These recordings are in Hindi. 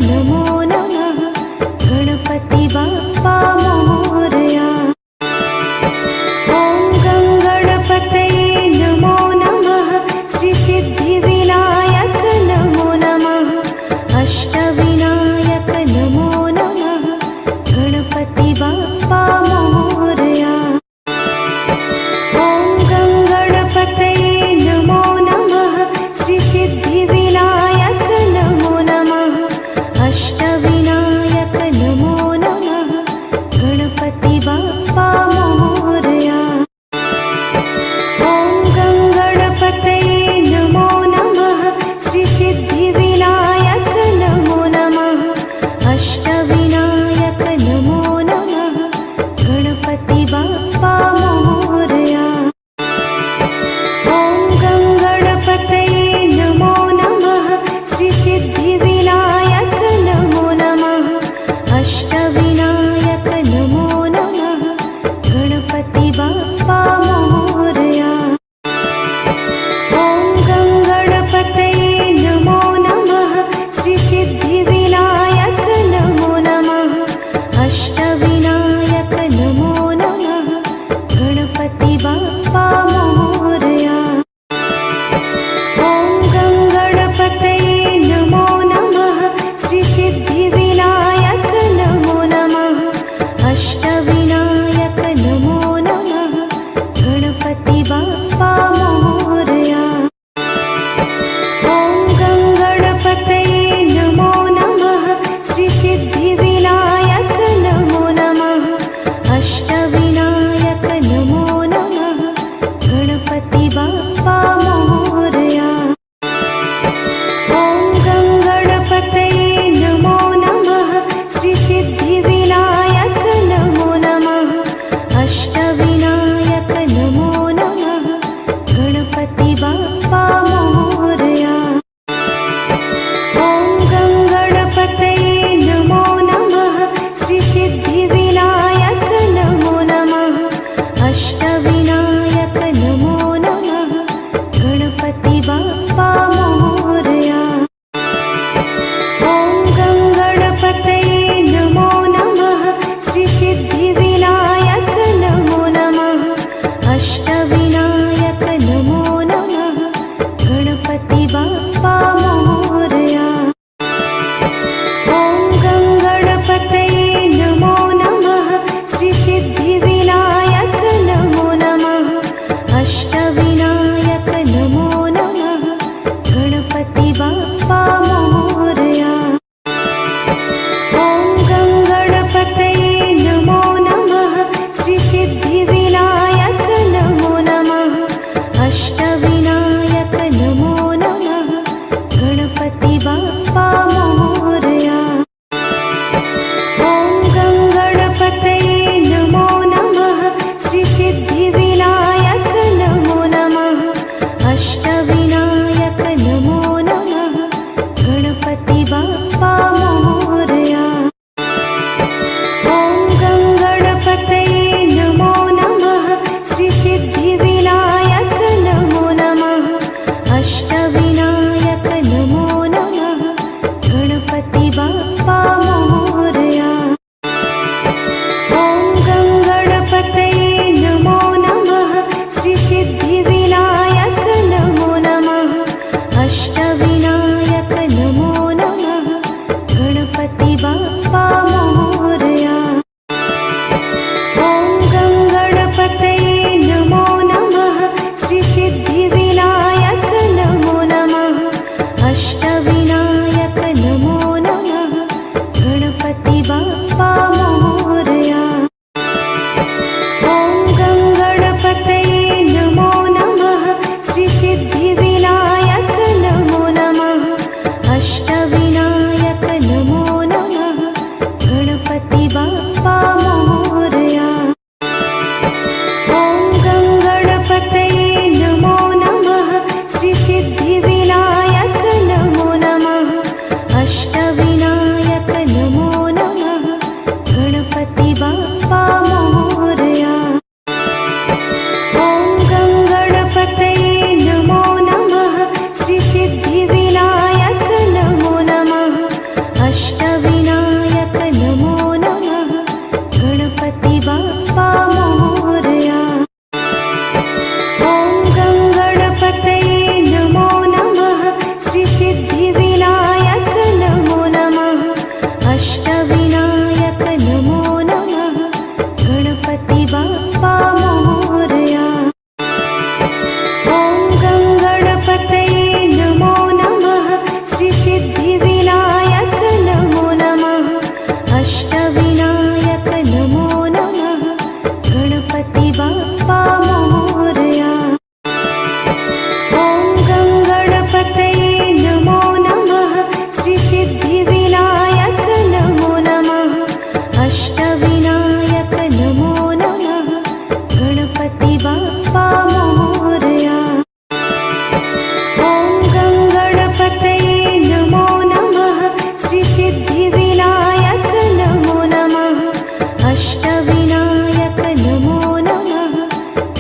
नमो नमः गणपति बाप्पा मोरया। ॐ गं गणपतये नमो नमः श्री सिद्धिविनायक नमो नमः अष्टविनायक नमो नमः गणपति बाप्पा मोरया। ॐ गं गणपतये नमो नमः श्री सिद्धिविनायक नमो नमः अष्टविनायक नमो नमः गणपति बाप्पा मोरया। ॐ गं गणपतये नमो नमः श्री सिद्धिविनायक नमो नमः अष्टविनायक नमो नमः गणपति बाप्पा मोरया। ॐ गं गणपतये नमो नमः श्री सिद्धिविनायक नमो नमः अष्टविनायक नमो नमः गणपति बाप्पा मोरया। ॐ गं गणपतये नमो नमः श्री सिद्धिविनायक नमो नमः अष्टविनायक नमो नमः गणपति बाप्पा मोरया। ॐ गं गणपतये नमो नमः श्री सिद्धिविनायक नमो नमः अष्टविनायक नमो नमः गणपति बाप्पा मोरया। ॐ गं गणपतये नमो नमः श्री सिद्धिविनायक नमो नमः अष्टविनायक नमो नमः गणपति बाप्पा मोरया। ॐ गं गणपतये नमो नमः श्री सिद्धिविनायक नमो नमः अष्टविनायक नमो नमः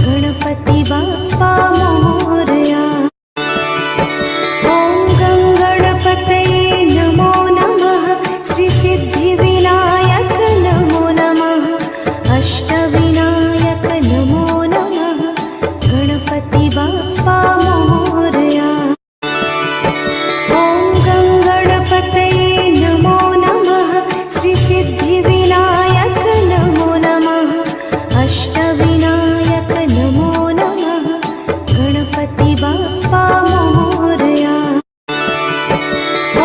गणपति बाप्पा मोरया। ॐ गं गणपतये नमो नमः श्री सिद्धिविनायक नमो नमः अष्टविनायक नमो नमः गणपति बाप्पा मोरया। ॐ गं गणपतये नमो नमः श्री सिद्धिविनायक नमो नमः अष्टविनायक नमो नमः गणपति बाप्पा मोरया।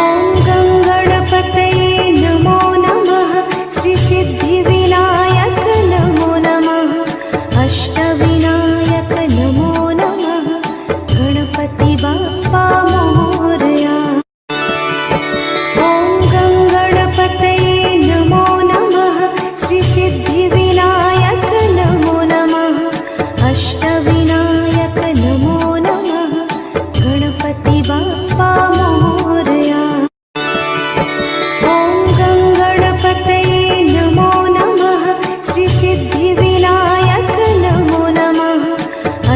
ॐ गं गणपतये नमो नमः श्री सिद्धिविनायक नमो नमः अष्टविनायक नमो नमः गणपति बाप्पा मोरया। ॐ गं गणपतये नमो नमः श्री सिद्धिविनायक नमो नमः अष्टविनायक नमो नमः गणपति बाप्पा मोरया। ॐ गं गणपतये नमो नमः श्री सिद्धिविनायक नमो नमः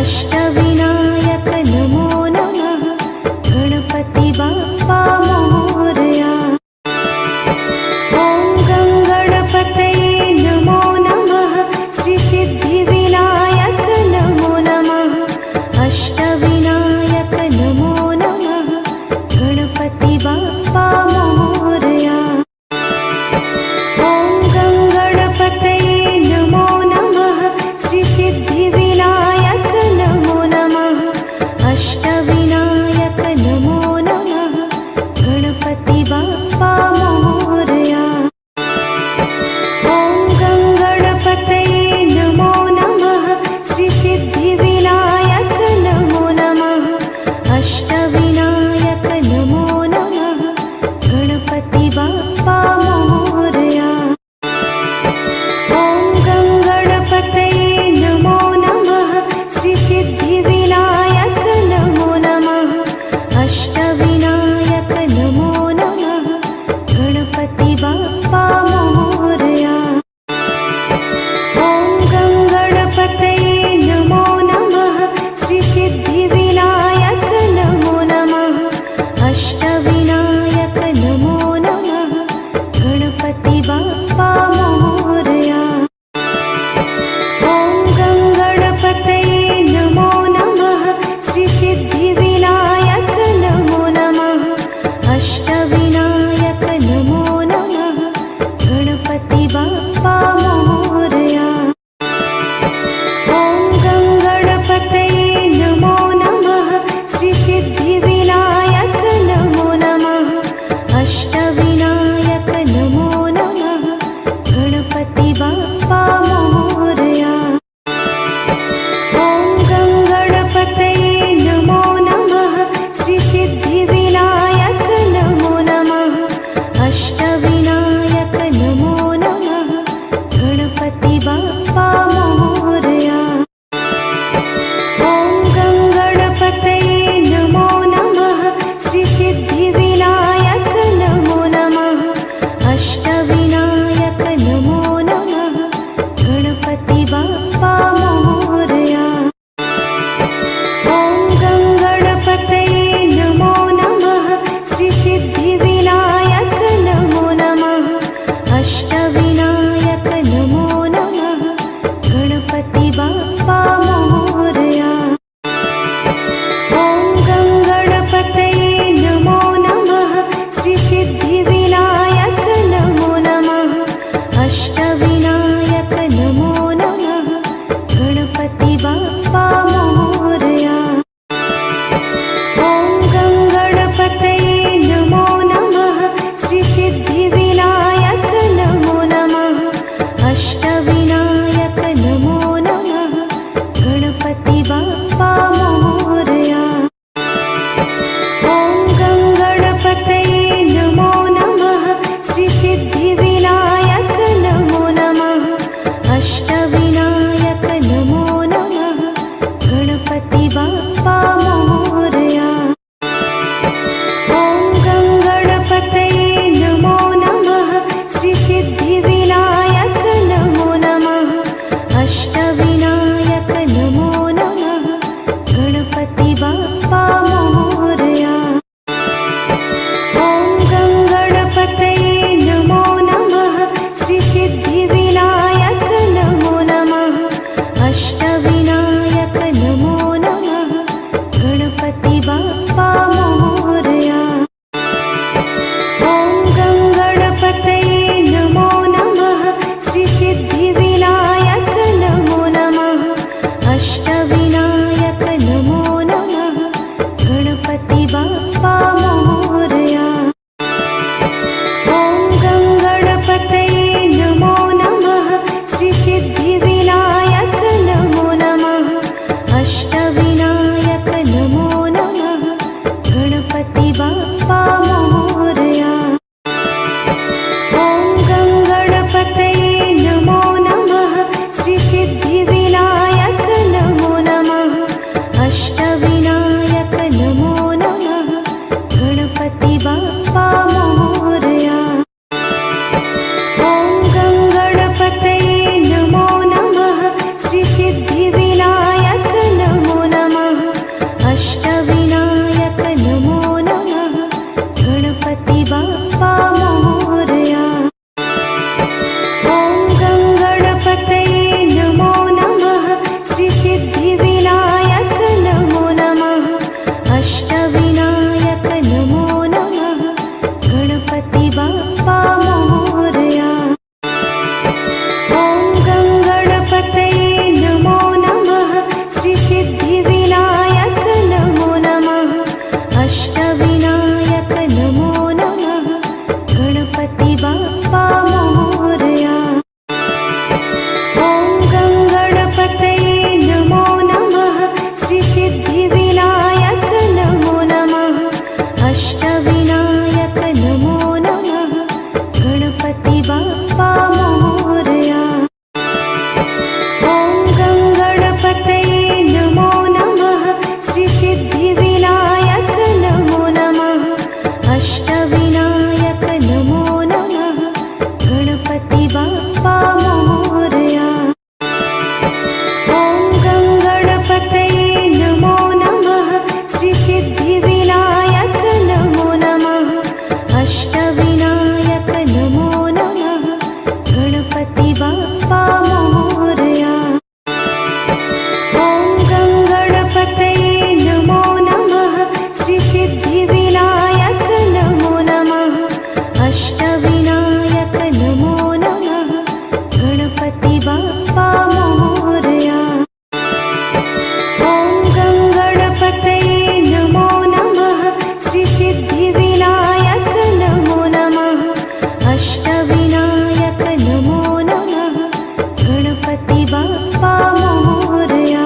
अष्टविनायक नमो नमः गणपति बाप्पा मोरया। ॐ गं गणपतये नमो नमः श्री सिद्धिविनायक नमो नमः अष्टविनायक नमो नमः गणपति बाप्पा मोरया। ॐ गं गणपतये नमो नमः श्री सिद्धिविनायक नमो नमः अष्टविनायक नमो नमः गणपति बाप्पा मोरया। ॐ गं गणपतये नमो नमः श्री सिद्धिविनायक नमो नमः अष्टविनायक नमो नमः गणपति बाप्पा मोरया। ॐ गं गणपतये नमो नमः श्री सिद्धिविनायक नमो नमः अष्टविनायक नमो नमः गणपति बाप्पा मोरया। ॐ गं गणपतये नमो नमः श्री सिद्धिविनायक नमो नमः अष्टविनायक नमो नमः गणपति बाप्पा मोरया। ॐ गं गणपतये नमो नमः श्री सिद्धिविनायक नमो नमः अष्टविनायक नमो नमः गणपति बाप्पा मोरया। ॐ गं गणपतये नमो नमः श्री सिद्धिविनायक नमो नमः अष्टविनायक नमो नमः गणपति बाप्पा मोरया। ॐ गं गणपतये नमो नमः श्री सिद्धिविनायक नमो नमः अष्टविनायक नमो नमः गणपति बाप्पा मोरया। ॐ गं गणपतये नमो नमः श्री सिद्धिविनायक नमो नमः अष्टविनायक नमो नमः गणपति बाप्पा मोरया। ॐ गं गणपतये नमो नमः श्री सिद्धिविनायक नमो अष्टविनायक नमो नमः गणपति बाप्पा मोरया।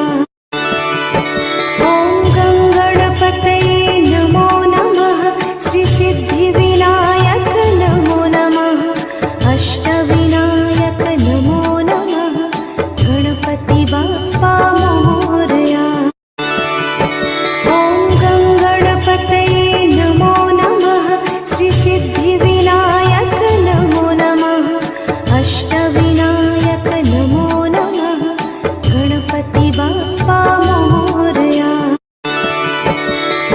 ॐ गं गणपतये नमो नमः श्री सिद्धिविनायक नमो नमः अष्टविनायक नमो नमः गणपति बाप्पा मोरया। ॐ गं गणपतये नमो नमः श्री सिद्धिविनायक नमो नमः अष्टविनायक नमो नमः गणपति बाप्पा मोरया।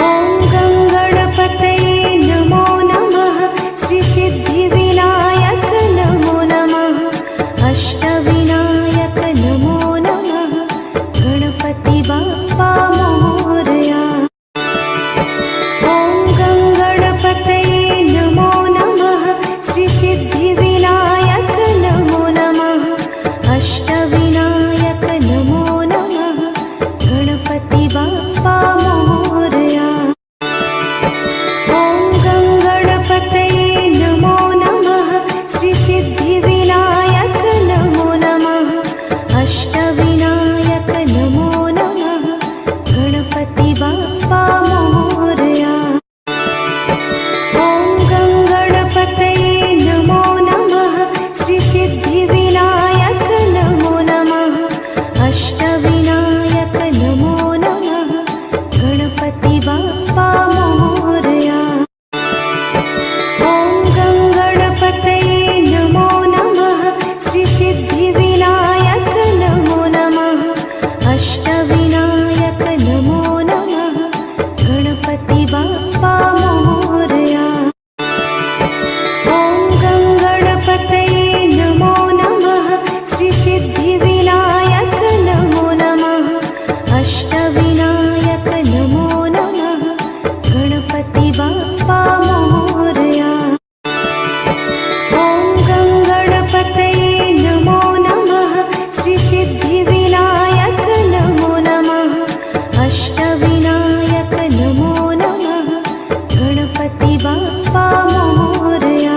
ॐ गं गणपतये नमो नमः श्री सिद्धिविनायक नमो नमः अष्टविनायक नमो नमः गणपति बाप्पा मोरया। ॐ गं गणपतये नमो नमः श्री सिद्धिविनायक नमो नमः अष्टविनायक नमो नमः गणपति बाप्पा मोरया। ॐ गं गणपतये नमो नमः श्री सिद्धिविनायक नमो नमः अष्टविनायक नमो नमः गणपति बाप्पा मोरया। ॐ गं गणपतये नमो नमः श्री सिद्धिविनायक नमो नमः अष्टविनायक नमो नमः गणपति बाप्पा मोरया। ॐ गं गणपतये नमो नमः श्री सिद्धिविनायक नमो नमः अष्टविनायक नमो नमः गणपति बाप्पा मोरया। ॐ गं गणपतये नमो नमः श्री सिद्धिविनायक नमो नमः अष्टविनायक नमो नमः गणपति बाप्पा मोरया। ॐ गं गणपतये नमो नमः श्री सिद्धिविनायक नमो नमः अष्टविनायक नमो नमः गणपति बाप्पा मोरया।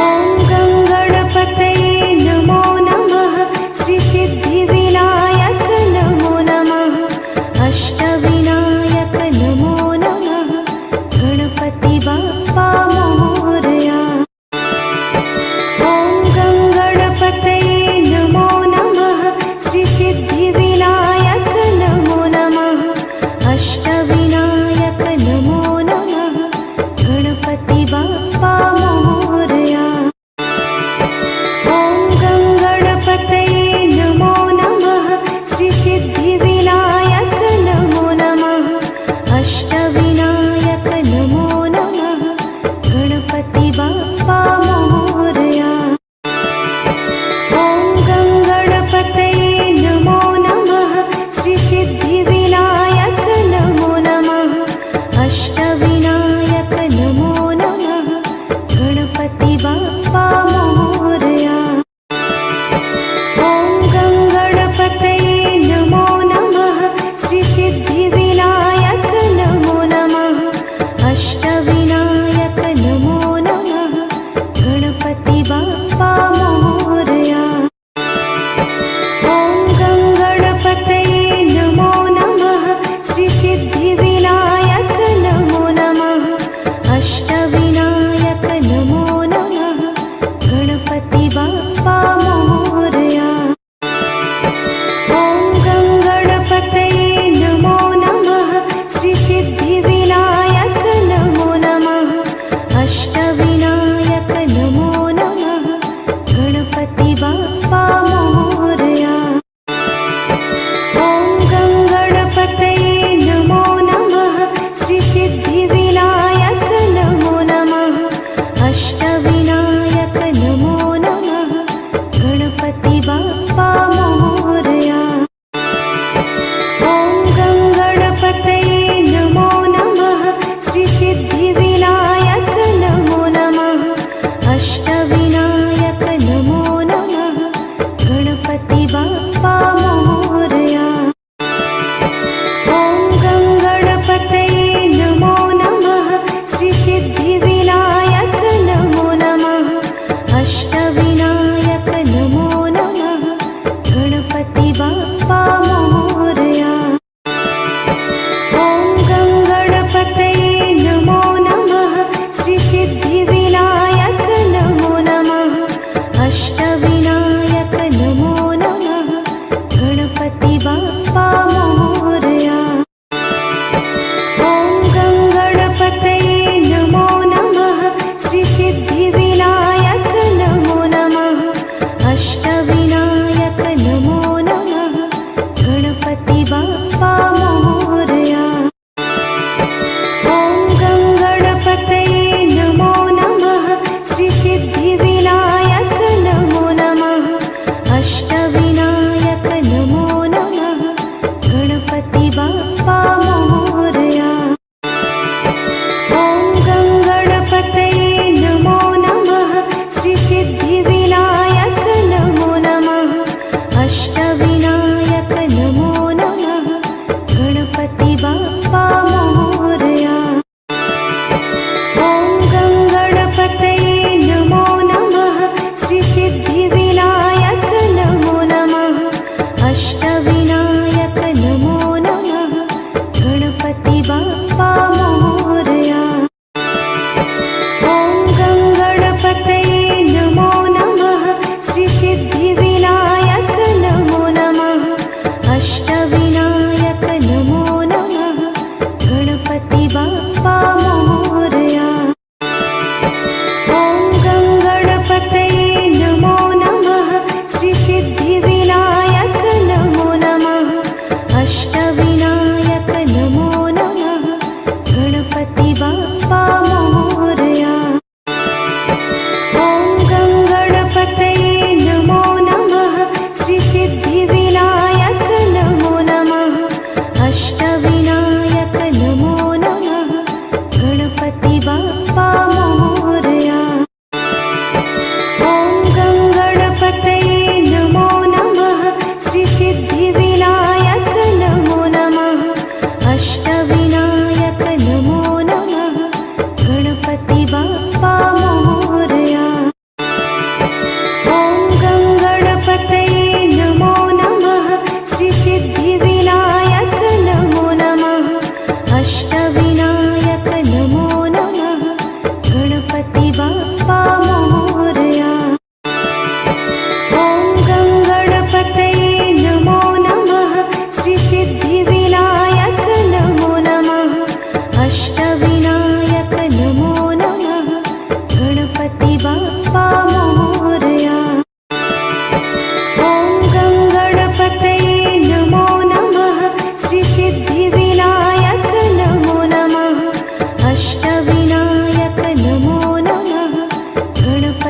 ॐ गं गणपतये नमो नमः श्री सिद्धिविनायक नमो नमः अष्टविनायक नमो नमः गणपति बाप्पा मोरया। ॐ गं गणपतये नमो नमः श्री सिद्धिविनायक नमो नमः अष्टविनायक नमो नमः गणपति बाप्पा मोरया। ॐ गं गणपतये नमो नमः श्री सिद्धिविनायक नमो नमः अष्टविनायक नमो नमः गणपति बाप्पा मोरया। ॐ गं गणपतये नमो नमः श्री सिद्धिविनायक नमो नमः अष्टविनायक नमो नमः गणपति बाप्पा मोरया। ॐ गं गणपतये नमो नमः श्री सिद्धिविनायक नमो नमः अष्टविनायक नमो नमः गणपति बाप्पा मोरया। ॐ गं गणपतये नमो नमः श्री सिद्धिविनायक नमो नमः अष्टविनायक नमो नमः गणपति बाप्पा मोरया। ॐ गं गणपतये नमो नमः श्री सिद्धिविनायक नमो नमः अष्टविनायक नमो नमः गणपति बाप्पा मोरया। ॐ गं गणपतये नमो नमः श्री सिद्धिविनायक नमो नमः अष्टविनायक नमो नमः गणपति बाप्पा मोरया। ॐ गं गणपतये नमो नमः श्री सिद्धिविनायक नमो नमः अष्टविनायक नमो नमः गणपति बाप्पा मोरया। सिद्धिविनायक नमो नमः।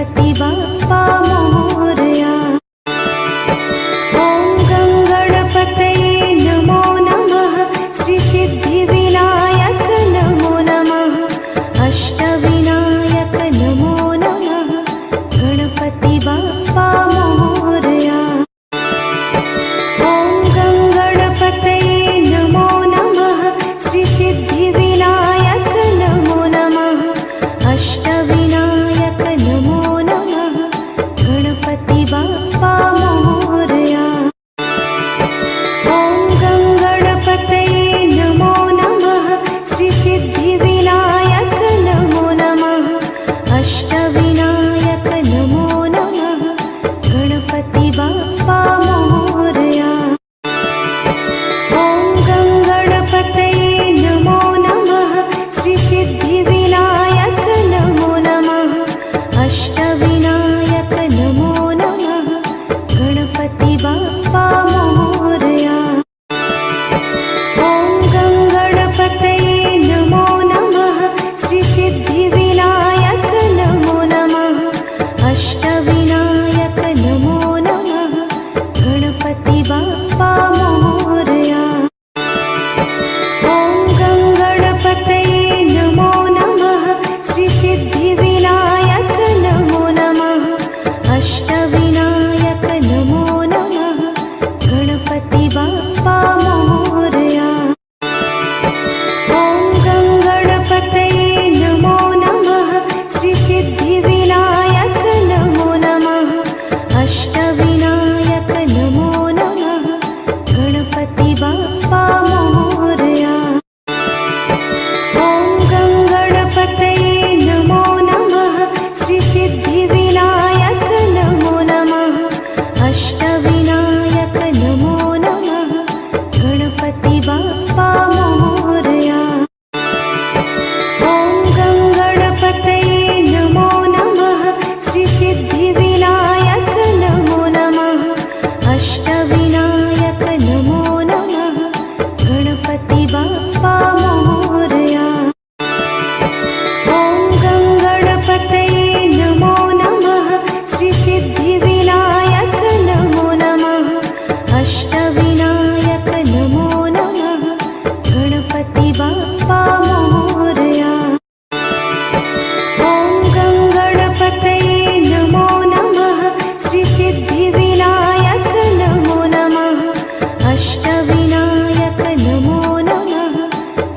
गणपति बाप्पा मोरया। ॐ गं गणपतये नमो नमः। श्री सिद्धिविनायक नमो नमः। अष्टविनायक नमो नमः। गणपति बाप्पा मोरया। ॐ गं गणपतये नमो नमः। श्री सिद्धिविनायक नमो नमः। अष्टविनायक नमो नमः। गणपति बाप्पा मोरया। ॐ गं गणपतये नमो नमः। श्री सिद्धिविनायक नमो नमः। अष्टविनायक नमो नमः। गणपति बाप्पा मोरया। ॐ गं गणपतये नमो नमः। श्री सिद्धिविनायक नमो नमः। अष्टविनायक नमो नमः। गणपति बाप्पा मोरया। ॐ गं गणपतये नमो नमः। श्री सिद्धिविनायक नमो नमः। अष्टविनायक नमो नमः। गणपति बाप्पा मोरया। ॐ गं गणपतये नमो नमः। श्री सिद्धिविनायक नमो नमः। अष्टविनायक नमो नमः। गणपति बाप्पा मोरया। ॐ गं गणपतये नमो नमः। श्री सिद्धिविनायक नमो नमः। अष्टविनायक नमो नमः। गणपति बाप्पा मोरया। ॐ गं गणपतये नमो नमः। श्री सिद्धिविनायक नमो नमः। अष्टविनायक नमो नमः। गणपति बाप्पा मोरया। ॐ गं गणपतये नमो नमः। श्री सिद्धिविनायक नमो नमः। अष्टविनायक नमो नमः। गणपति बाप्पा मोरया। ॐ गं गणपतये नमो नमः। श्री सिद्धिविनायक नमो नमः। अष्टविनायक नमो नमः। गणपति बाप्पा मोरया। ॐ गं गणपतये नमो नमः। श्री सिद्धिविनायक नमो नमः। अष्टविनायक नमो नमः।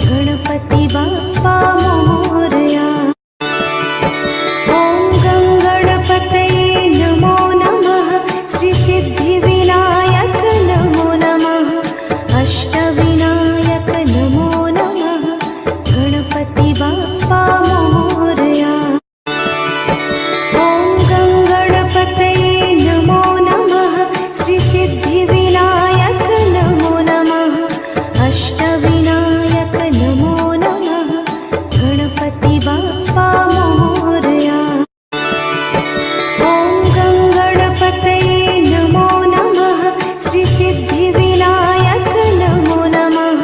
गणपति बाप्पा मोरया। ॐ गं गणपतये नमो नमः। श्री सिद्धिविनायक नमो नमः। अष्टविनायक नमो नमः। गणपति बाप्पा मोरया। ॐ गं गणपतये नमो नमः। श्री सिद्धिविनायक नमो नमः। अष्टविनायक नमो नमः। गणपति बाप्पा मोरया। ॐ गं गणपतये नमो नमः। श्री सिद्धिविनायक नमो नमः।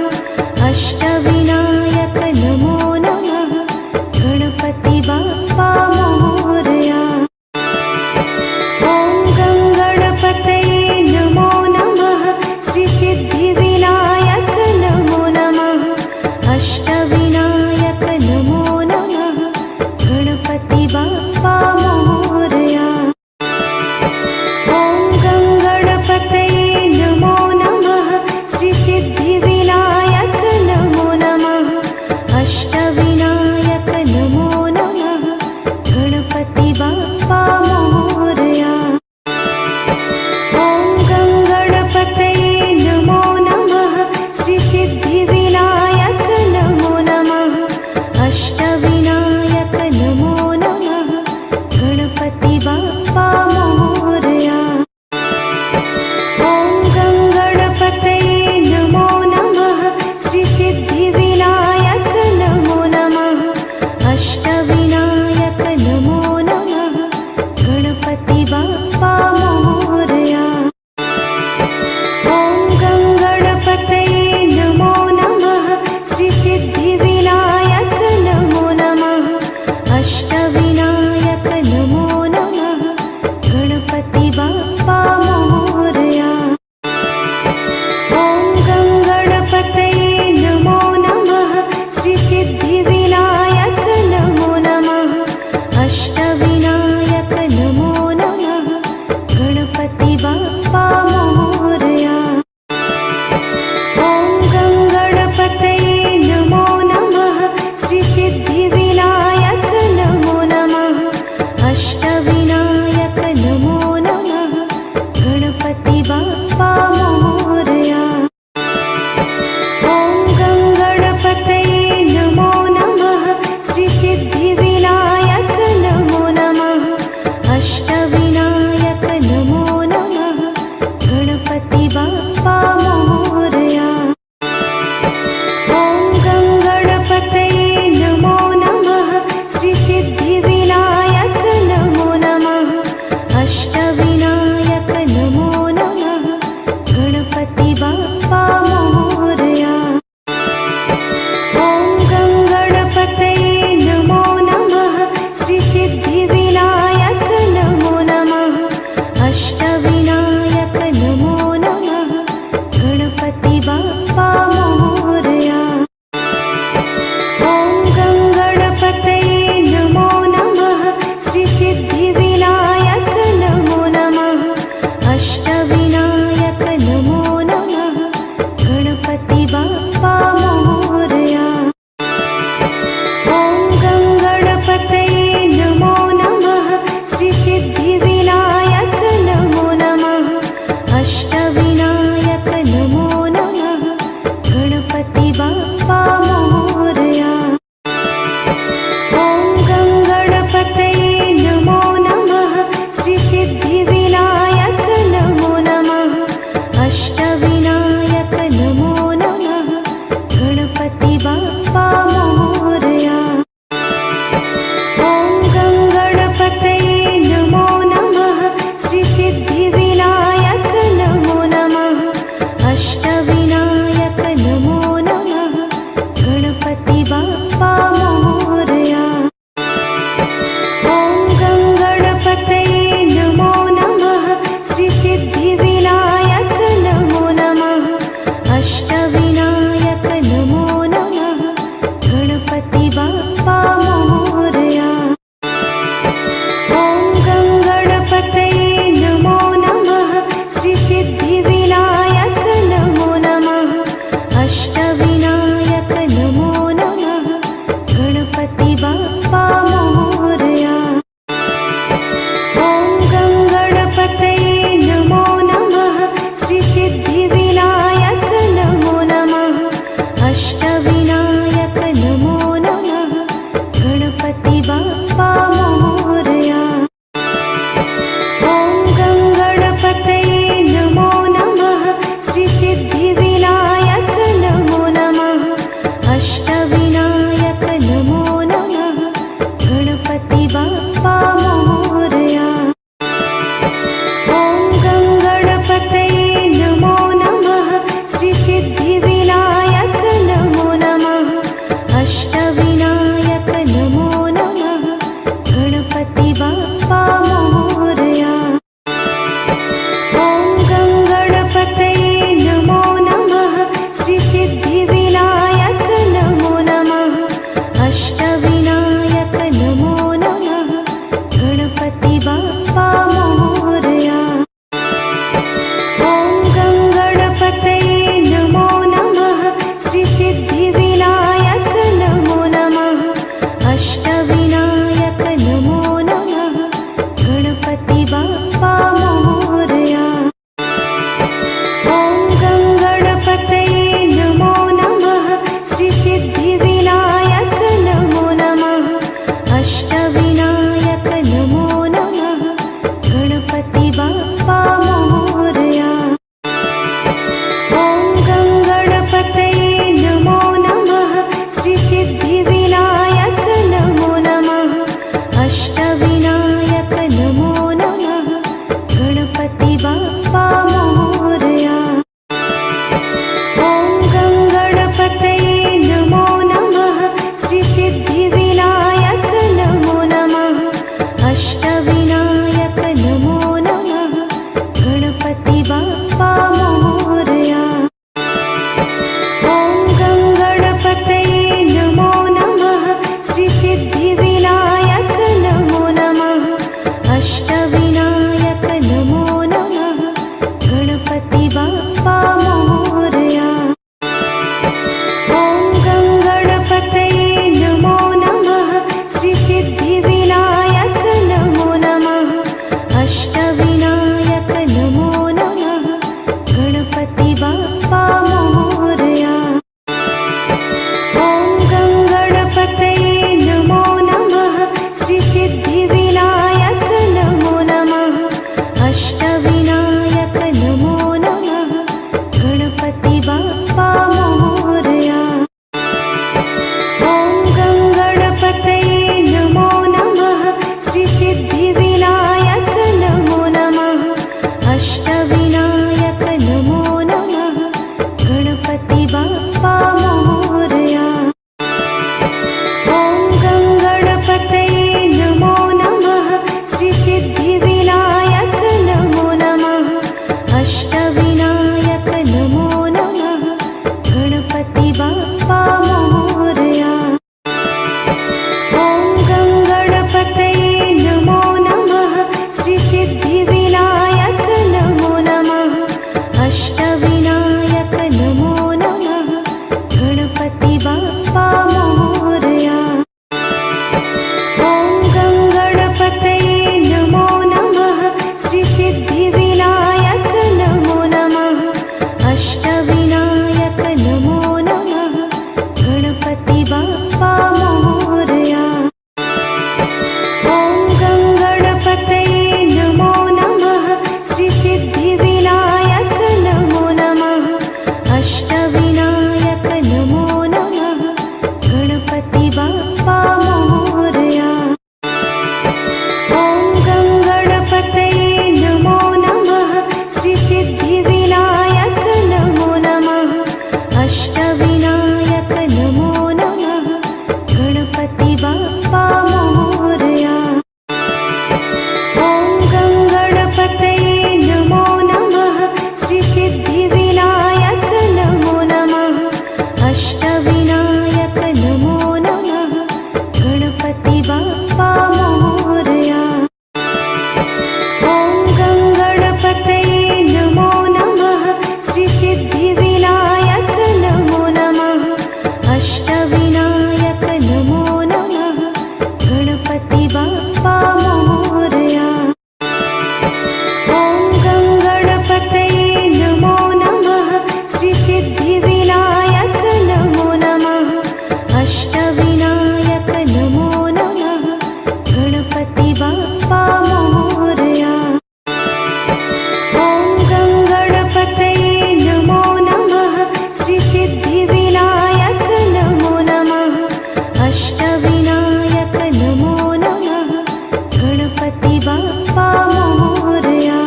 अष्टविनायक नमो नमः। गणपति बाप्पा मोरया। ॐ गं गणपतये नमो नमः। श्री सिद्धिविनायक नमो नमः। अष्टविनायक नमो नमः। गणपति बाप्पा मोरया। ॐ गं गणपतये नमो नमः। श्री सिद्धिविनायक नमो नमः। अष्टविनायक नमो नमः। गणपति बाप्पा मोरया। ॐ गं गणपतये नमो नमः। श्री सिद्धिविनायक नमो नमः। अष्टविनायक नमो नमः। गणपति बाप्पा मोरया। ॐ गं गणपतये नमो नमः। श्री सिद्धिविनायक नमो नमः। अष्टविनायक नमो नमः। गणपति बाप्पा मोरया। ॐ गं गणपतये नमो नमः। श्री सिद्धिविनायक नमो नमः। अष्टविनायक नमो नमः। बाप्पा मोरया। ॐ गङ्गणपतये नमो नमः। श्रीसिद्धिविनायक नमो नमः। अष्टविनायक नमो नमः। गणपति बाप्पा मोरया। ॐ गङ्गणपतये नमो नमः। श्रीसिद्धिविनायक नमो नमः। अष्टविनायक नमो नमः। गणपति बाप्पा मोरया। ॐ गङ्गणपतये नमो नमः। श्रीसिद्धिविनायक नमो नमः। अष्टविनायक नमो नमः। गणपति बाप्पा मोरया। ॐ गङ्गणपतये नमो नमः। श्रीसिद्धिविनायक नमो नमः। अष्टविनायक नमो नमः। गणपति बाप्पा मोरया। ॐ गङ्गणपतये नमो नमः। श्रीसिद्धिविनायक नमो नमः। अष्टविनायक नमो नमः। गणपति बाप्पा मोरया। ॐ गङ्गणपतये नमो नमः। श्रीसिद्धिविनायक नमो नमः। अष्टविनायक नमो नमः। गणपति बाप्पा मोरया। ॐ गङ्गणपतये नमो नमः। श्रीसिद्धिविनायक नमो नमः। अष्टविनायक नमो नमः। गणपति बाप्पा मोरया। ॐ गङ्गणपतये नमो नमः। श्रीसिद्धिविनायक नमो नमः। अष्टविनायक नमो नमः। गणपति बाप्पा मोरया। ॐ गङ्गणपतये नमो नमः। श्रीसिद्धिविनायक नमो नमः। अष्टविनायक नमो नमः। गणपति बाप्पा मोरया। ॐ गङ्गणपतये नमो नमः। श्रीसिद्धिविनायक नमो नमः। अष्टविनायक नमो नमः। गणपति बाप्पा मोरया। ॐ गङ्गणपतये नमो नमः। श्रीसिद्धिविनायक नमो नमः। अष्टविनायक नमो नमः। गणपति बाप्पा मोरया। ॐ गङ्गणपतये नमो नमः। श्रीसिद्धिविनायक नमो नमः। अष्टविनायक नमो नमः। गणपति बाप्पा मोरया। ॐ गङ्गणपतये नमो नमः। श्रीसिद्धिविनायक नमो नमः। अष्टविनायक नमो नमः। गणपति बाप्पा मोरया। ॐ गङ्गणपतये नमो नमः। श्रीसिद्धिविनायक नमो नमः। अष्टविनायक नमो नमः। गणपति बाप्पा मोरया। ॐ गङ्गणपतये नमो नमः। श्रीसिद्धिविनायक नमो नमः। अष्टविनायक नमो नमः। गणपति बाप्पा मोरया। ॐ गङ्गणपतये नमो नमः। श्रीसिद्धिविनायक नमो नमः। अष्टविनायक नमो नमः। गणपति बाप्पा मोरया।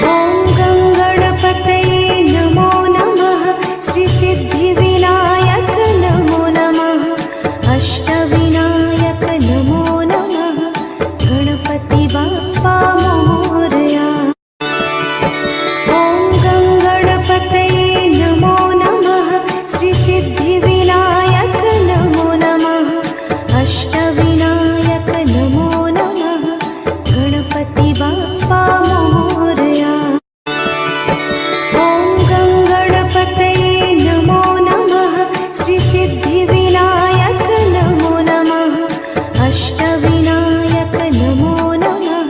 ॐ गङ्गणपतये नमो नमः। श्रीसिद्धिविनायक नमो नमः। अष्टविनायक नमो नमः। गणपति बाप्पा मोरया। ॐ गङ्गणपतये नमो नमः। श्रीसिद्धिविनायक नमो नमः। अष्टविनायक नमो नमः। गणपति बाप्पा मोरया। ॐ गङ्गणपतये नमो नमः। श्रीसिद्धिविनायक नमो नमः। अष्टविनायक नमो नमः।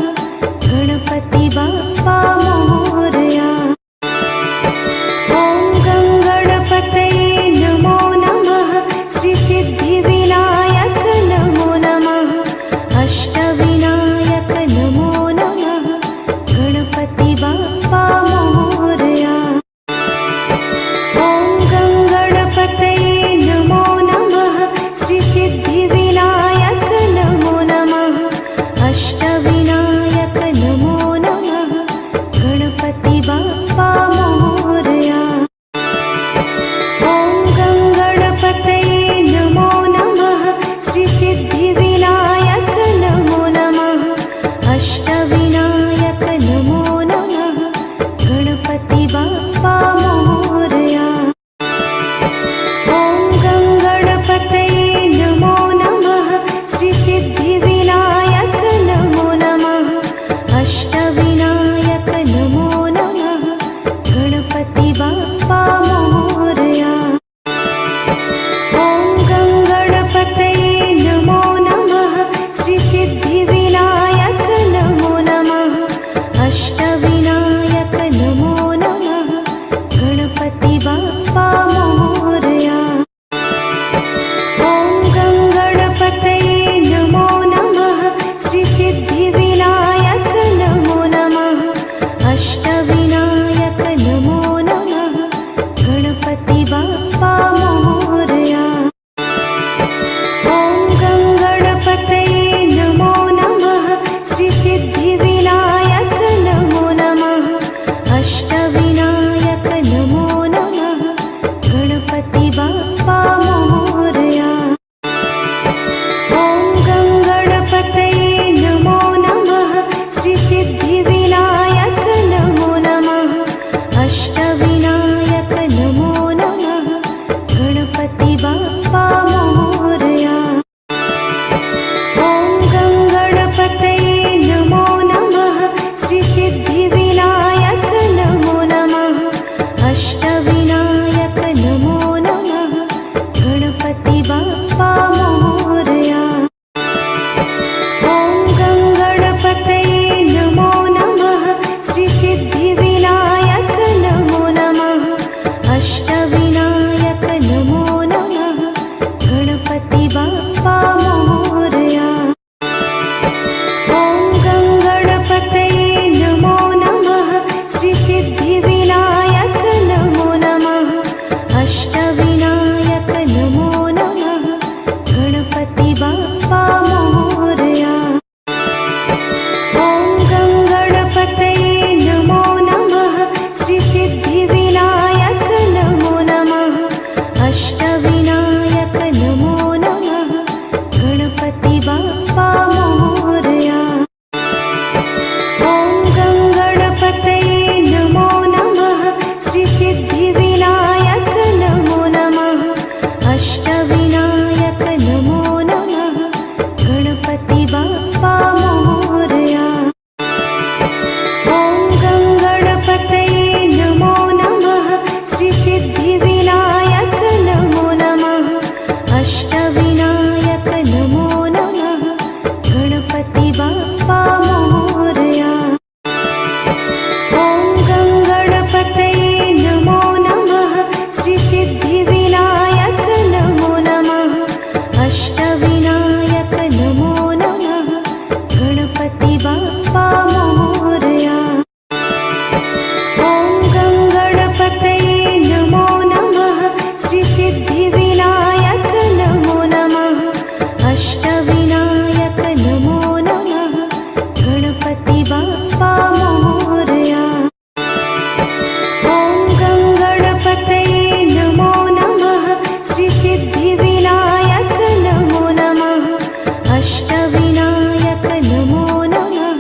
नमो नमः गणपति बाप्पा मोरया। ॐ गं गणपतये नमो नमः श्री सिद्धिविनायक नमो नमः अष्टविनायक नमो नमः गणपति बाप्पा मोरया। ॐ गं गणपतये नमो नमः श्री सिद्धिविनायक नमो नमः अष्टविनायक नमो नमः गणपति बाप्पा मोरया। ॐ गं गणपतये नमो नमः श्री सिद्धिविनायक नमो नमः अष्टविनायक नमो नमः गणपति बाप्पा मोरया। ॐ गं गणपतये नमो नमः श्री सिद्धिविनायक नमो नमः अष्टविनायक नमो नमः गणपति बाप्पा मोरया। ॐ गं गणपतये नमो नमः श्री सिद्धिविनायक नमो नमः अष्टविनायक नमो नमः गणपति बाप्पा मोरया। ॐ गं गणपतये नमो नमः श्री सिद्धिविनायक नमो नमः अष्टविनायक नमो नमः गणपति बाप्पा मोरया। ॐ गं गणपतये नमो नमः श्री सिद्धिविनायक नमो नमः अष्टविनायक नमो नमः गणपति बाप्पा मोरया। ॐ गं गणपतये नमो नमः श्री सिद्धिविनायक नमो नमः अष्टविनायक नमो नमः गणपति बाप्पा मोरया। ॐ गं गणपतये नमो नमः श्री सिद्धिविनायक नमो नमः अष्टविनायक नमो नमः गणपति बाप्पा मोरया। ॐ गं गणपतये नमो नमः श्री सिद्धिविनायक नमो नमः अष्टविनायक नमो नमः गणपति बाप्पा मोरया। ॐ गं गणपतये नमो नमः श्री सिद्धिविनायक नमो नमः अष्टविनायक नमो नमः गणपति बाप्पा मोरया। ॐ गं गणपतये नमो नमः श्री सिद्धिविनायक नमो नमः अष्टविनायक नमो नमः गणपति बाप्पा मोरया। ॐ गं गणपतये नमो नमः श्री सिद्धिविनायक नमो नमः अष्टविनायक नमो नमः गणपति बाप्पा मोरया। ॐ गं गणपतये नमो नमः श्री सिद्धिविनायक नमो नमः अष्टविनायक नमो नमः गणपति बाप्पा मोरया। ॐ गं गणपतये नमो नमः श्री सिद्धिविनायक नमो नमः अष्टविनायक नमो नमः गणपति बाप्पा मोरया। ॐ गं गणपतये नमो नमः श्री सिद्धिविनायक नमो नमः अष्टविनायक नमो नमः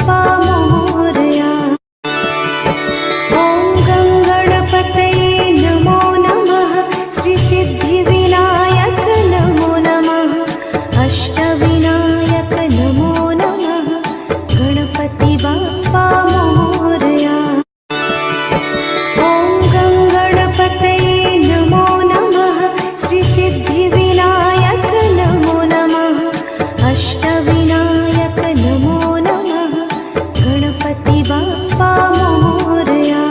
बाप्पा मोरया। ॐ गं गणपतये नमो नमः। श्री सिद्धिविनायक नमो नमः। अष्टविनायक नमो नमः। गणपति बाप्पा मोरया। ॐ गं गणपतये नमो नमः। श्री सिद्धिविनायक नमो नमः। अष्टविनायक नमो नमः। गणपति बाप्पा मोरया।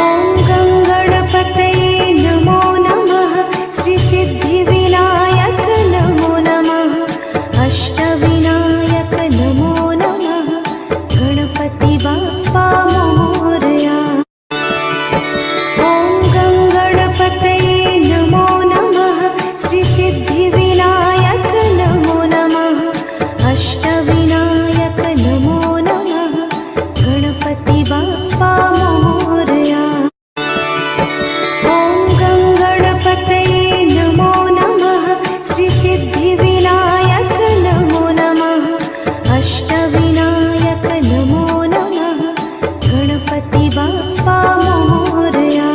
ॐ गं गणपतये नमो नमः। श्री सिद्धिविनायक नमो नमः। अष्टविनायक नमो नमः। गणपति बाप्पा मोरया। ॐ गं गणपतये नमो नमः। श्री सिद्धिविनायक नमो नमः। अष्टविनायक नमो नमः। गणपति बाप्पा मोरया। ॐ गं गणपतये नमो नमः। श्री सिद्धिविनायक नमो नमः। अष्टविनायक नमो नमः। गणपति बाप्पा मोरया।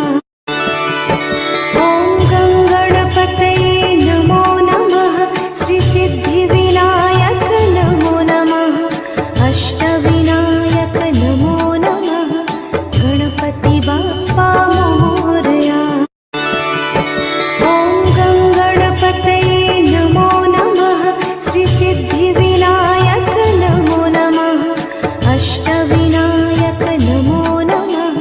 ॐ गं गणपतये नमो नमः। श्री सिद्धिविनायक नमो नमः। अष्टविनायक नमो नमः। गणपति बाप्पा मोरया। ॐ गं गणपतये नमो नमः। श्री सिद्धिविनायक नमो नमः। अष्टविनायक नमो नमः।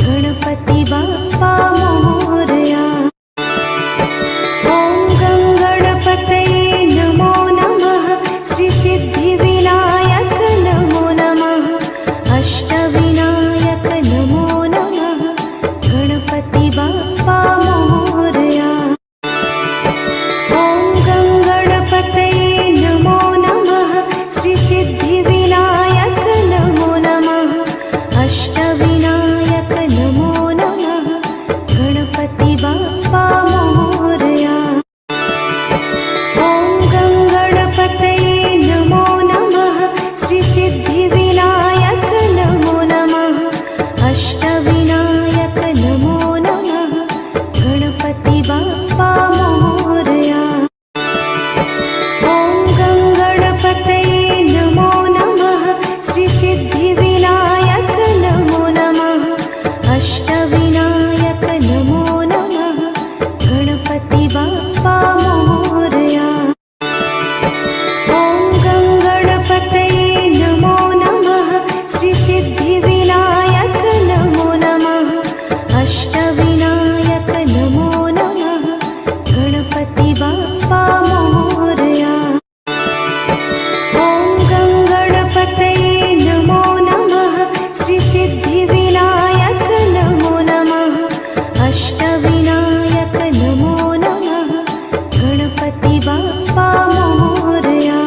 गणपति बाप्पा मोरया। ॐ गं गणपतये नमो नमः। श्री सिद्धिविनायक नमो नमः। अष्टविनायक नमो नमः। गणपति बाप्पा मोरया। ॐ गं गणपतये नमो नमः। श्री सिद्धिविनायक नमो नमः। अष्टविनायक नमो नमः। गणपति बाप्पा मोरया। ॐ गं गणपतये नमो नमः। श्री सिद्धिविनायक नमो नमः। अष्टविनायक नमो नमः। गणपति बाप्पा मोरया। ॐ गं गणपतये नमो नमः। श्री सिद्धिविनायक नमो नमः। अष्टविनायक नमो नमः। गणपति बाप्पा मोरया। ॐ गं गणपतये नमो नमः। श्री सिद्धिविनायक नमो नमः। अष्टविनायक नमो नमः। गणपति बाप्पा मोरया। ॐ गं गणपतये नमो नमः। श्री सिद्धिविनायक नमो नमः। अष्टविनायक नमो नमः। गणपति बाप्पा मोरया।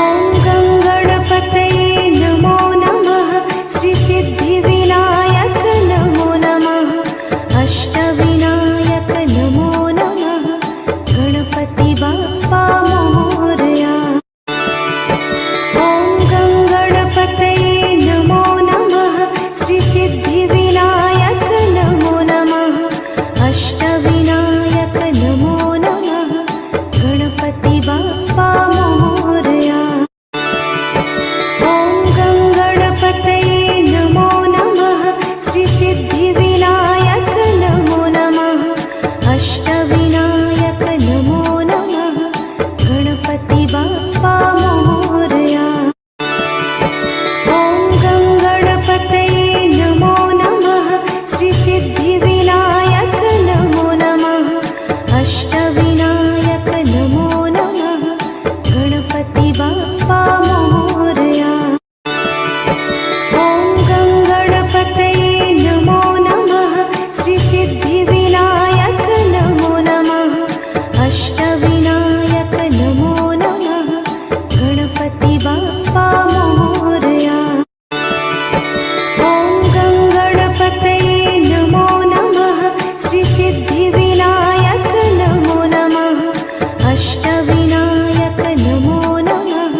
ॐ गं गणपतये नमो नमः। श्री सिद्धिविनायक नमो नमः। अष्टविनायक नमो नमः। गणपति बाप्पा मोरया। ॐ गं गणपतये नमो नमः। श्री सिद्धिविनायक नमो नमः। अष्टविनायक नमो नमः। गणपति बाप्पा मोरया। ॐ गं गणपतये नमो नमः। श्री सिद्धिविनायक नमो नमः। अष्टविनायक नमो नमः। गणपति बाप्पा मोरया। ॐ गं गणपतये नमो नमः। श्री सिद्धिविनायक नमो नमः। अष्टविनायक नमो नमः। गणपति बाप्पा मोरया। ॐ गं गणपतये नमो नमः। श्री सिद्धिविनायक नमो नमः। अष्टविनायक नमो नमः। गणपति बाप्पा मोरया। ॐ गं गणपतये नमो नमः। श्री सिद्धिविनायक नमो नमः। अष्टविनायक नमो नमः।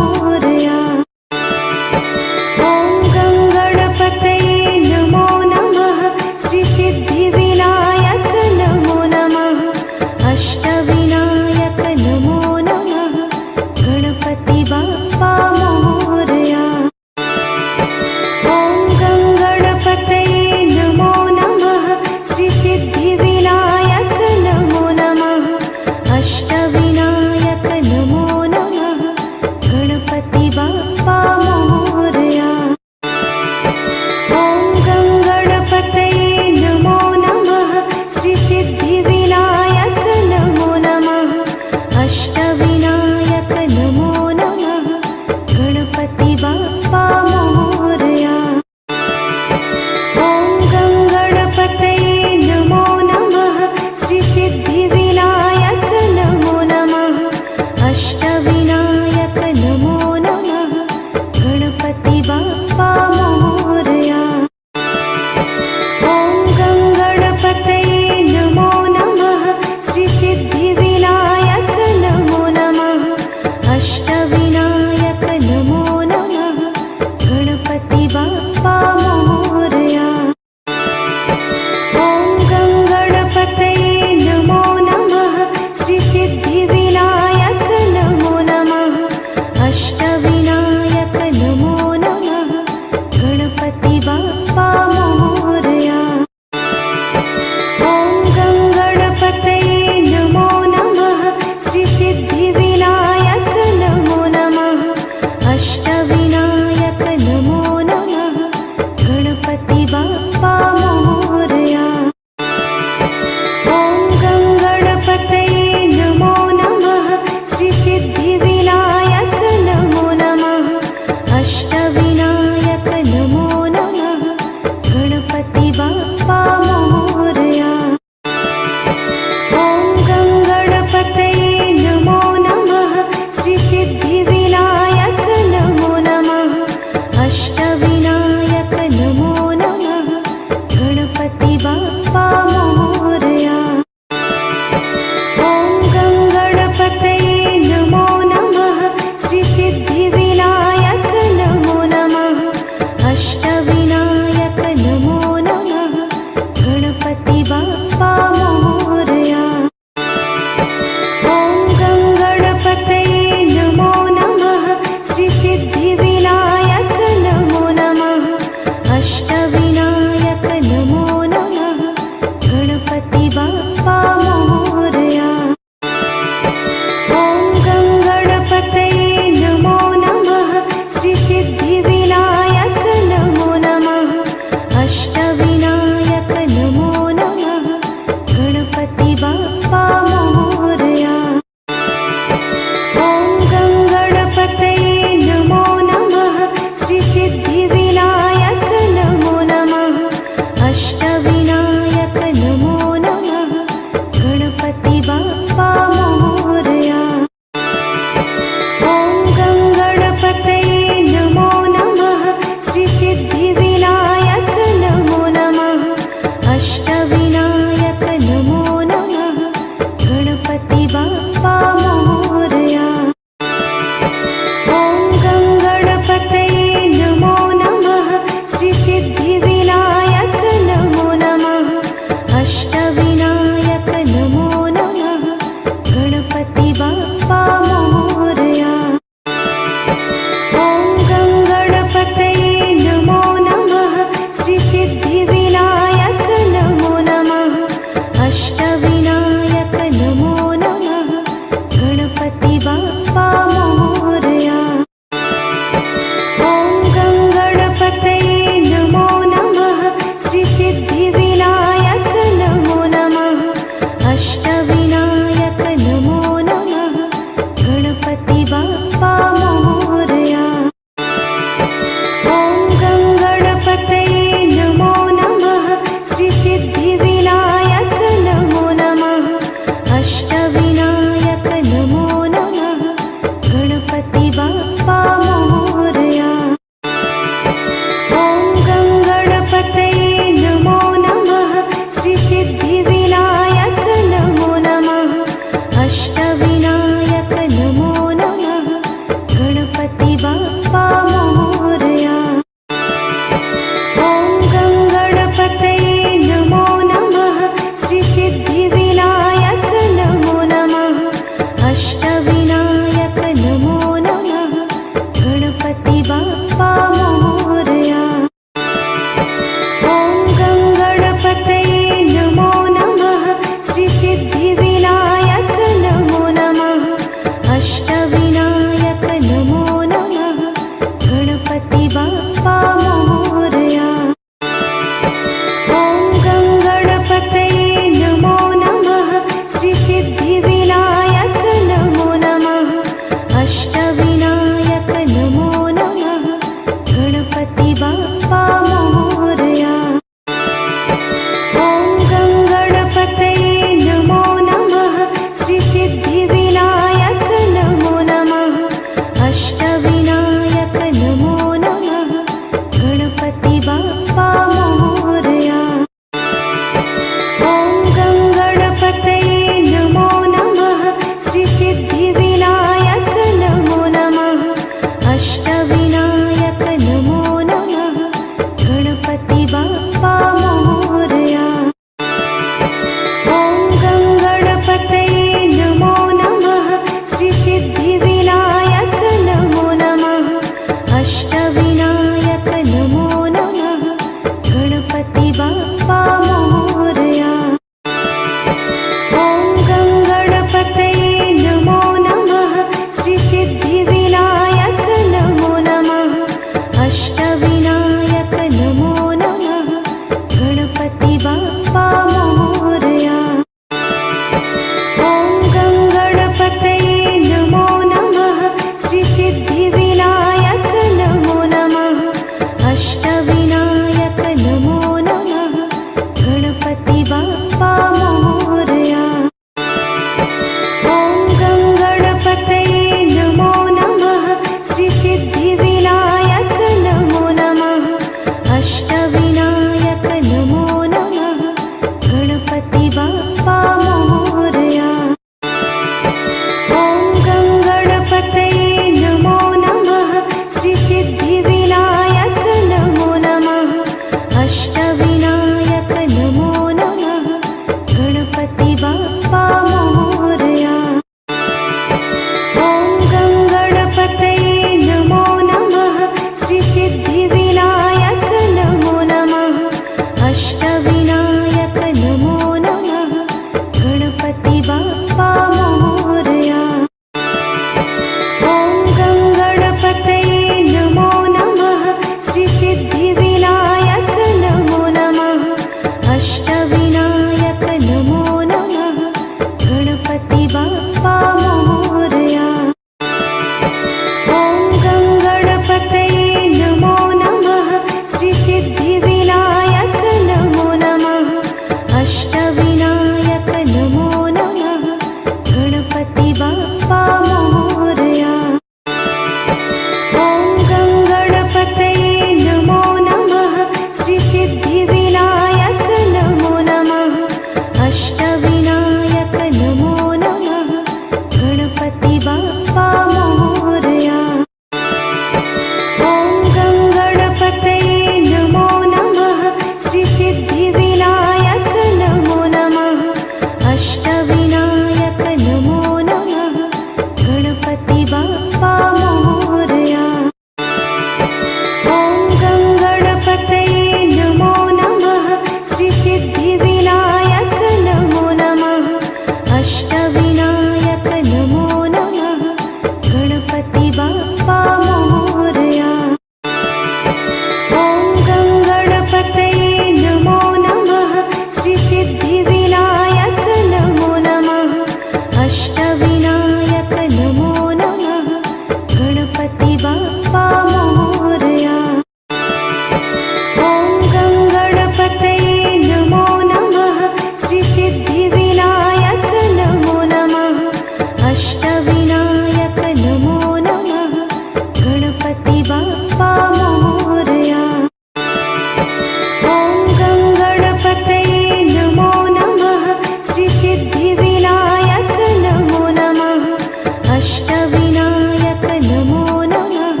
अष्टविनायक नमो नमः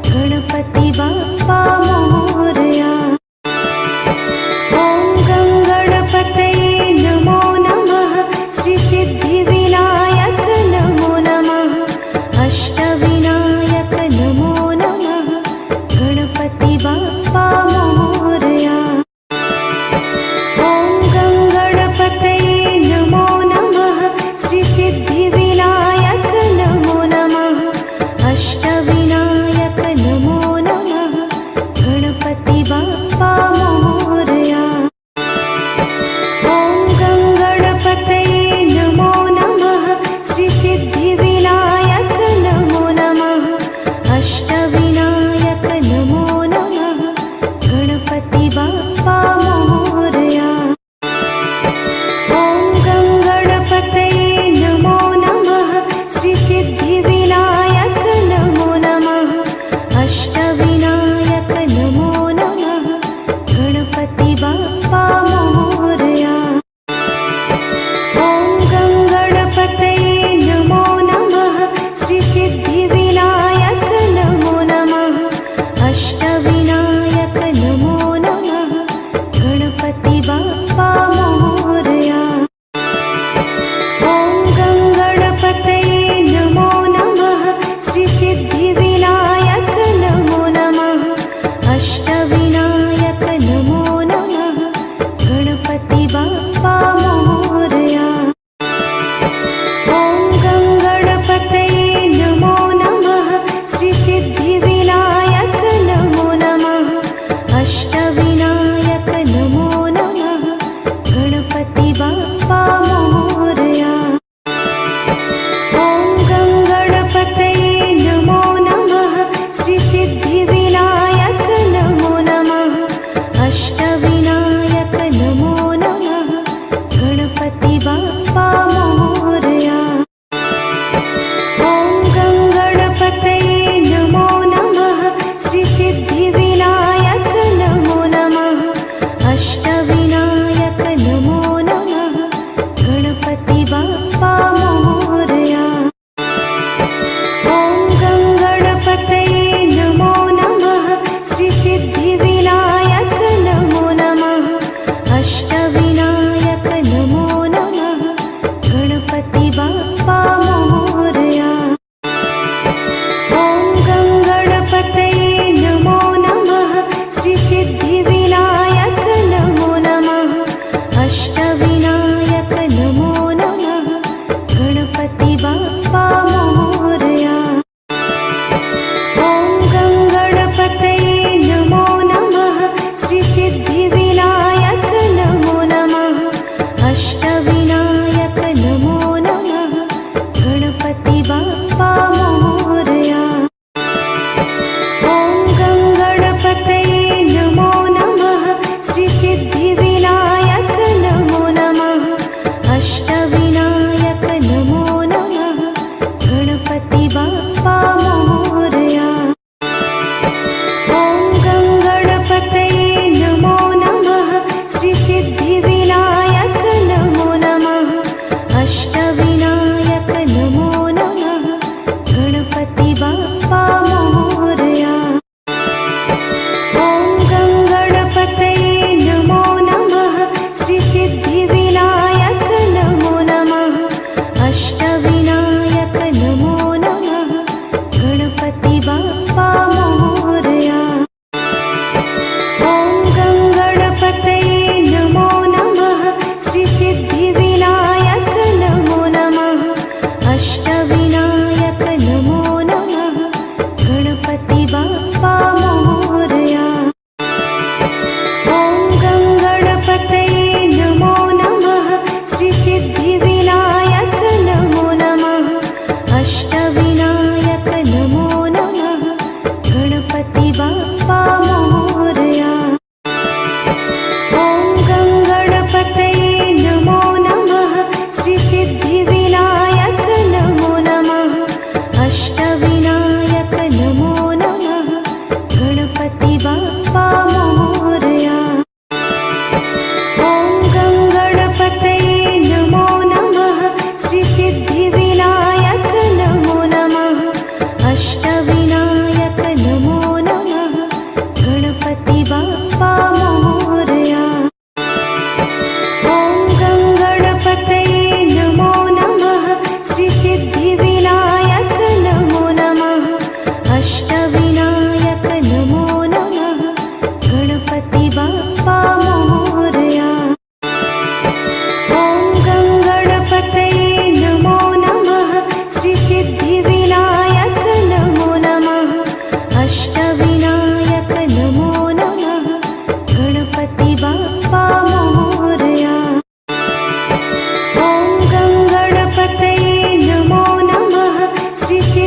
गणपति बाप्पा मोरया। ॐ गं गणपतये नमो नमः श्री सिद्धिविनायक नमो नमः अष्टविनायक नमो नमः गणपति बाप्पा मोरया। ॐ गं गणपतये नमो नमः श्री सिद्धिविनायक नमो नमः अष्टविनायक नमो नमः गणपति बाप्पा मोरया। ॐ गं गणपतये नमो नमः श्री सिद्धिविनायक नमो नमः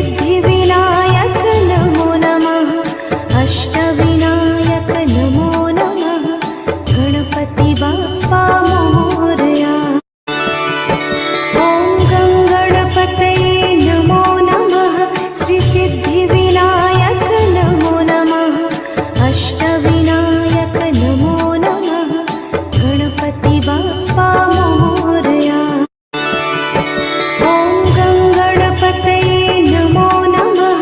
सिद्धिविनायक नमो नमः अष्टविनायक नमो नमः गणपति बाप्पा मोरया। ॐ गं गणपतये नमो नमः श्री सिद्धिविनायक नमो नमः अष्टविनायक नमो नमः गणपति बाप्पा मोरया। ॐ गं गणपतये नमो नमः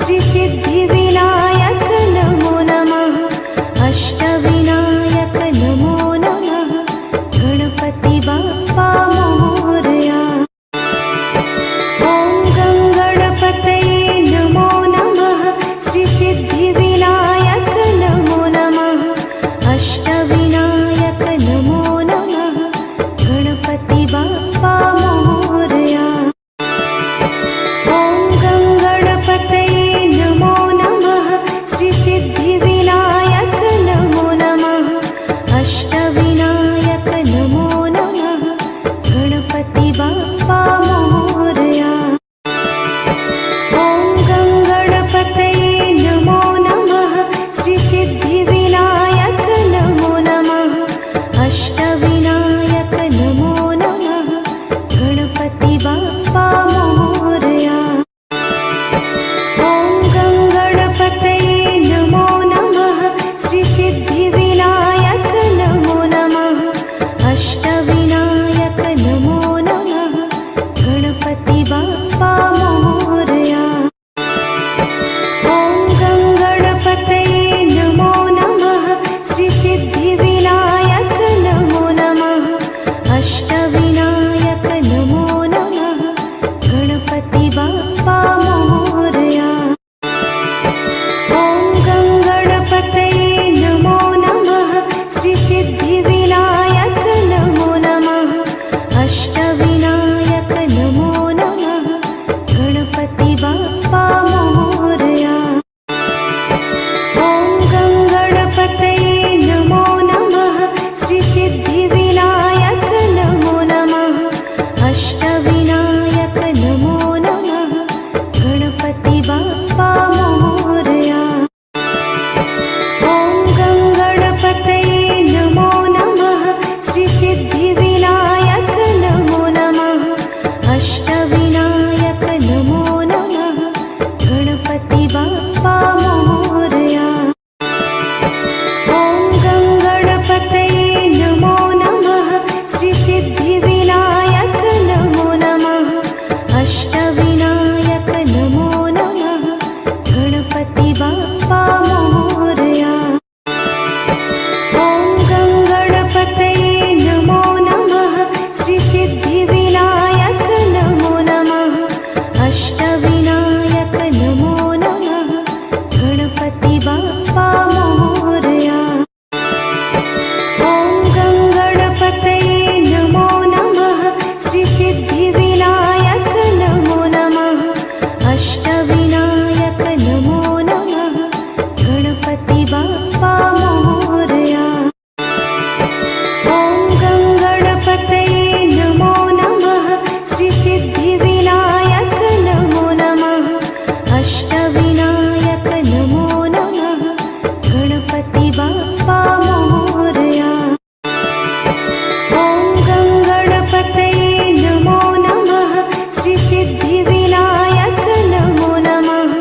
श्री सिद्धिविनायक नमो नमः अष्टविनायक नमो नमः गणपति बाप्पा मोरया। ॐ गं गणपतये नमो नमः श्री सिद्धिविनायक नमो नमः अष्टविनायक नमो नमः गणपति बाप्पा मोरया। ॐ गं गणपतये नमो नमः श्री सिद्धिविनायक नमो नमः अष्टविनायक नमो नमः गणपति बाप्पा मोरया। ॐ गं गणपतये नमो नमः श्री सिद्धिविनायक नमो नमः अष्टविनायक नमो नमः गणपति बाप्पा मोरया। ॐ गं गणपतये नमो नमः श्री सिद्धिविनायक नमो नमः अष्टविनायक नमो नमः गणपति बाप्पा मोरया। ॐ गं गणपतये नमो नमः श्री सिद्धिविनायक नमो नमः अष्टविनायक नमो नमः गणपति बाप्पा मोरया। ॐ गं गणपतये नमो नमः श्री सिद्धिविनायक नमो नमः अष्टविनायक नमो नमः गणपति बाप्पा मोरया। ॐ गं गणपतये नमो नमः श्री सिद्धिविनायक नमो नमः अष्टविनायक नमो नमः गणपति बाप्पा मोरया। ॐ गं गणपतये नमो नमः श्री सिद्धिविनायक नमो नमः अष्टविनायक नमो नमः गणपति बाप्पा मोरया। ॐ गं गणपतये नमो नमः श्री सिद्धिविनायक नमो नमः अष्टविनायक नमो नमः गणपति बाप्पा मोरया। ॐ गं गणपतये नमो नमः श्री सिद्धिविनायक नमो नमः अष्टविनायक नमो नमः गणपति बाप्पा मोरया। ॐ गं गणपतये नमो नमः श्री सिद्धिविनायक नमो नमः अष्टविनायक नमो नमः गणपति बाप्पा मोरया। ॐ गं गणपतये नमो नमः श्री सिद्धिविनायक नमो नमः अष्टविनायक नमो नमः गणपति बाप्पा मोरया। ॐ गं गणपतये नमो नमः श्री सिद्धिविनायक नमो नमः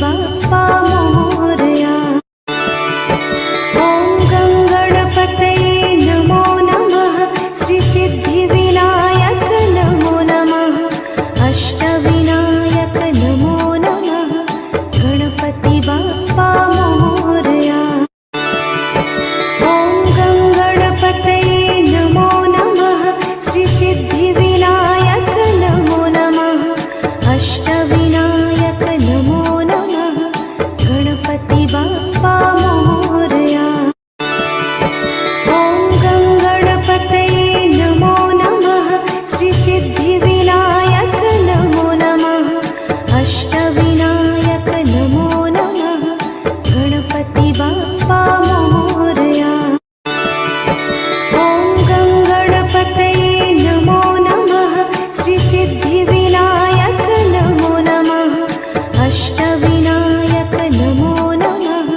बाप्पा मोरया। ॐ गं गणपतये नमो नमः। श्री सिद्धिविनायक नमो नमः। अष्टविनायक नमो नमः। गणपति बाप्पा मोरया। ॐ गं गणपतये नमो नमः। श्री सिद्धिविनायक नमो नमः। अष्टविनायक नमो नमः। गणपति बाप्पा मोरया। ॐ गं गणपतये नमो नमः। श्री सिद्धिविनायक नमो नमः। अष्टविनायक नमो नमः। गणपति बाप्पा मोरया। ॐ गं गणपतये नमो नमः। श्री सिद्धिविनायक नमो नमः। अष्टविनायक नमो नमः।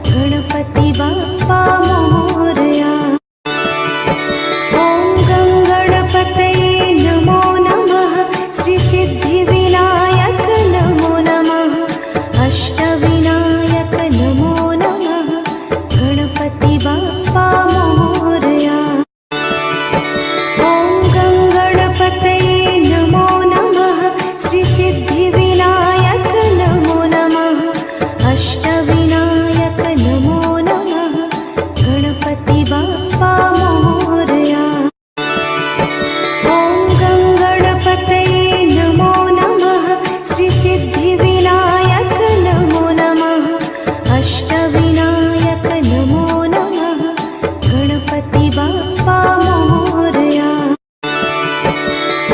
गणपति बाप्पा मोरया। ॐ गं गणपतये नमो नमः। श्री सिद्धिविनायक नमो नमः। अष्टविनायक नमो नमः। गणपति बाप्पा मोरया। ॐ गं गणपतये नमो नमः। श्री सिद्धिविनायक नमो नमः। अष्टविनायक नमो नमः। गणपति बाप्पा मोरया। ॐ गं गणपतये नमो नमः। श्री सिद्धिविनायक नमो नमः। अष्टविनायक नमो नमः। गणपति बाप्पा मोरया।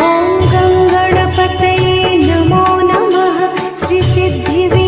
ॐ गं गणपतये नमो नमः। श्री सिद्धिविनायक